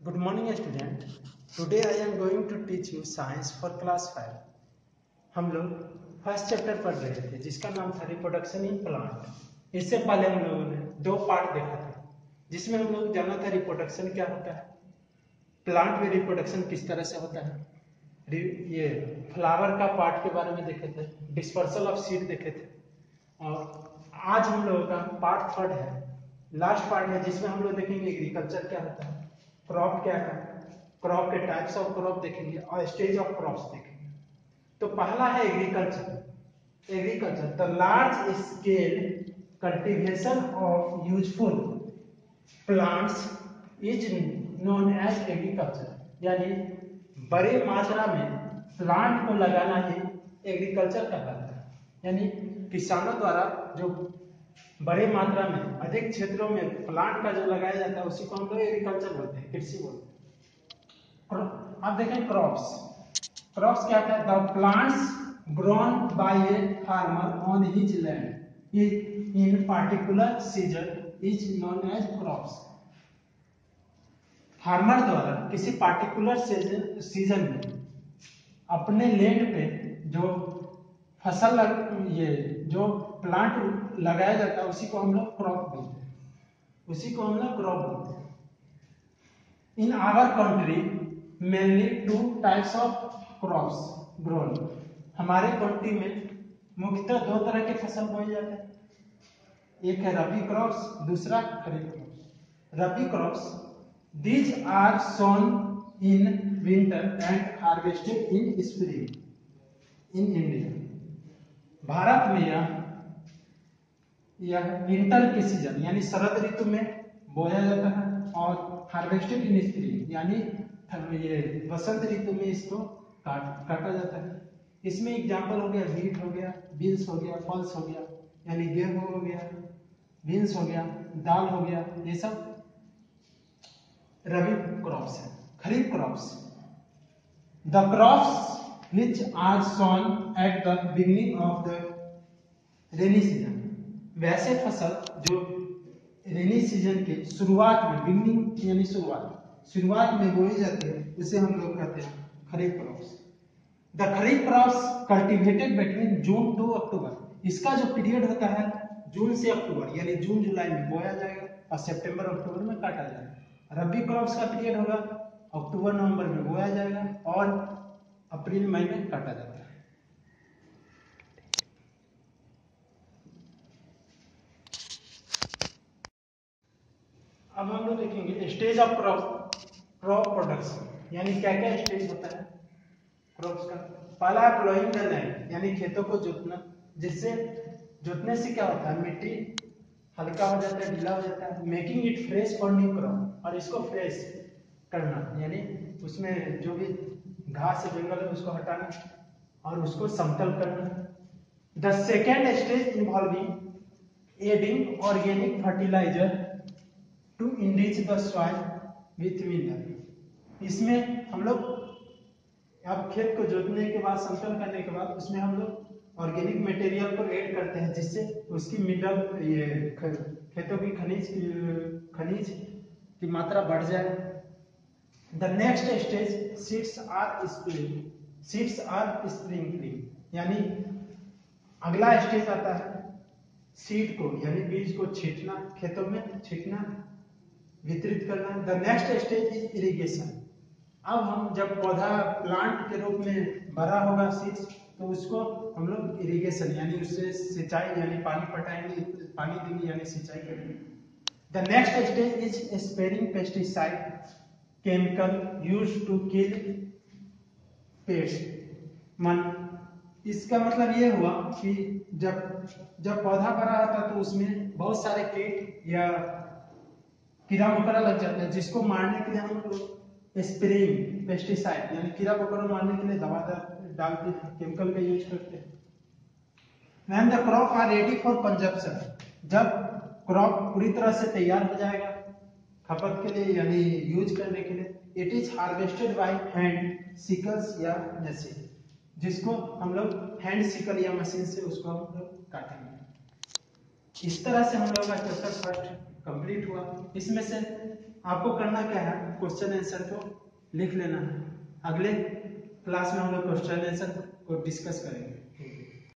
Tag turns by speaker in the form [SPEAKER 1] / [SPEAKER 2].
[SPEAKER 1] Good morning student. Today I am going to teach you science for class 5. हम लोग first chapter पढ़ रहे थे जिसका नाम था रिप्रोडक्शन इन प्लांट। इससे पहले हम लोगों ने दो पार्ट देखा था जिसमें हम लोग जाना था रिप्रोडक्शन क्या होता है, प्लांट में रिप्रोडक्शन किस तरह से होता है, ये फ्लावर का पार्ट के बारे में देखे थे, डिस्पर्सल ऑफ सीड देखे थे। और आज हम लोगों का पार्ट थर्ड है, लास्ट पार्ट है, जिसमें हम लोग देखेंगे एग्रीकल्चर क्या होता है, क्रॉप क्या है, क्रॉप के टाइप्स ऑफ क्रॉप देखेंगे और स्टेज ऑफ क्रॉप्स देखेंगे। तो पहला है agriculture. Agriculture the large scale cultivation of useful plants is known as agriculture, यानी बड़े मात्रा में प्लांट को लगाना ही एग्रीकल्चर कहलाता है। यानी किसानों द्वारा जो बड़े मात्रा में अधिक क्षेत्रों में प्लांट का जो लगाया जाता है उसी को हम लोग एग्रीकल्चर बोलते हैं, कृषि बोलते हैं। अब देखें क्रॉप्स। क्रॉप्स क्या है? The plants grown by a farmer on his land in particular season is known as crops. Farmer द्वारा किसी पार्टिकुलर सीजन में अपने लैंड पे जो फसल ये जो प्लांट लगाया जाता है उसी को हम लोग क्रॉप बोलते हैं, उसी को हम लोग क्रॉप बोलते हैं। In our country mainly two types of crops grown. हमारे कंट्री में मुख्यतः दो तरह के फसल बोए जाते हैं, एक है रबी क्रॉप्स, दूसरा kharif crops. Rabi crops these are sown in winter and harvested in spring in India. Bharat में यह विंटर के सीजन यानी शरद ऋतु में बोया जाता है और हार्वेस्टेड इन स्प्रिंग यानी ये वसंत ऋतु में इसको काटा जाता है। इसमें एग्जांपल हो गया व्हीट हो गया, बीन्स हो गया, पल्स हो गया यानी गेहूं हो गया, बीन्स हो गया, दाल हो गया, ये सब रबी क्रॉप्स है। Kharif crops the crops which are sown at the beginning of the rainy season। वैसे फसल जो रेनी सीजन के शुरुआत में, बिगनिंग यानी शुरुआत में बोई जाती है उसे हम लोग कहते हैं kharif crops. The kharif crops cultivated between June to October. इसका जो पीरियड होता है जून से अक्टूबर यानी जून जुलाई में बोया जाएगा और सितंबर अक्टूबर में काटा जाएगा। रबी क्रॉप्स का पीरियड होगा अक्टूबर नवंबर में बोया जाएगा और अप्रैल मई में काटा जाता है। अब हम लोग देखेंगे स्टेज ऑफ क्रॉप प्रोडक्शन, यानी क्या क्या स्टेज होता है क्रॉप्स का। पहला है प्लोइंग द लैंड यानी खेतों को जोतना, जिससे जोतने से क्या होता है मिट्टी हल्का हो जाता है, ढीला हो जाता है। Making it fresh for new crop, और इसको फ्रेश करना यानी उसमें जो भी घास से जंगल है उसको हटाना और उसको समतल करना। The second stage involving adding organic fertiliser to enrich the soil with mineral. इसमें हम लोग अब खेत को जोतने के बाद, समतल करने के बाद उसमें हम लोग ऑर्गेनिक मटेरियल को ऐड करते हैं जिससे उसकी मिनरल ये खेतों की खनिज की मात्रा बढ़ जाए। The next stage seeds are sprinkling, यानी अगला स्टेज आता है सीड को यानी बीज को छींटना, खेतों में छींटना, वितरित करना। The next stage is irrigation. अब हम जब पौधा प्लांट के रूप में बड़ा होगा सीड्स, तो उसको हम लोग इरिगेशन यानी उससे सिंचाई यानी पानी पटाएंगे, पानी देंगे यानी सिंचाई करेंगे। The next stage is spraying pesticide chemical used to kill pest. इसका मतलब ये हुआ कि जब पौधा बड़ा होता है तो उसमें बहुत सारे कीट या कीड़ा मकोड़ा लग जाते हैं, जिसको मारने के लिए हम लोग स्प्रेइंग पेस्टिसाइड यानी कीड़ा मकोड़ा मारने के लिए दवा डालते हैं, केमिकल का यूज करते हैं। When the crop are ready for consumption, जब क्रॉप पूरी तरह से तैयार हो जाएगा खपत के लिए यानी यूज करने के लिए, it is harvested by hand sicles या मशीन, जिसको हम लोग हैंड सिकल या मशीन से उसको हम लोग काटेंगे। इस तरह से हम लोग का चैप्टर फर्स्ट कंप्लीट हुआ। इसमें से आपको करना क्या है, क्वेश्चन आंसर को लिख लेना है। अगले क्लास में हम लोग क्वेश्चन आंसर को डिस्कस करेंगे।